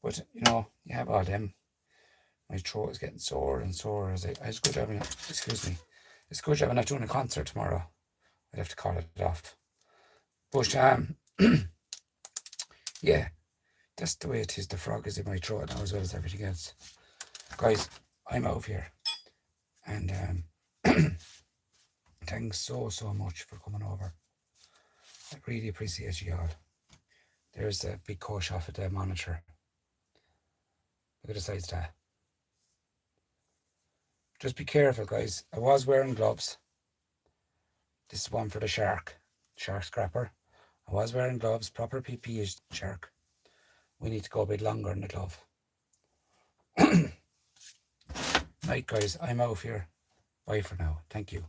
S1: But you know, you have all them. My throat is getting sore and sore as it's good having, excuse me. It's good having not doing a concert tomorrow. I'd have to call it off. But yeah, that's the way it is. The frog is in my throat now as well as everything else. Guys, I'm out of here. And thanks so much for coming over. I really appreciate you all. There's a big coach off at the monitor. Look at the size of that. Just be careful, guys. I was wearing gloves. This is one for the shark scrapper. I was wearing gloves, proper PPE shark. We need to go a bit longer in the glove. Right, guys, I'm out here. Bye for now. Thank you.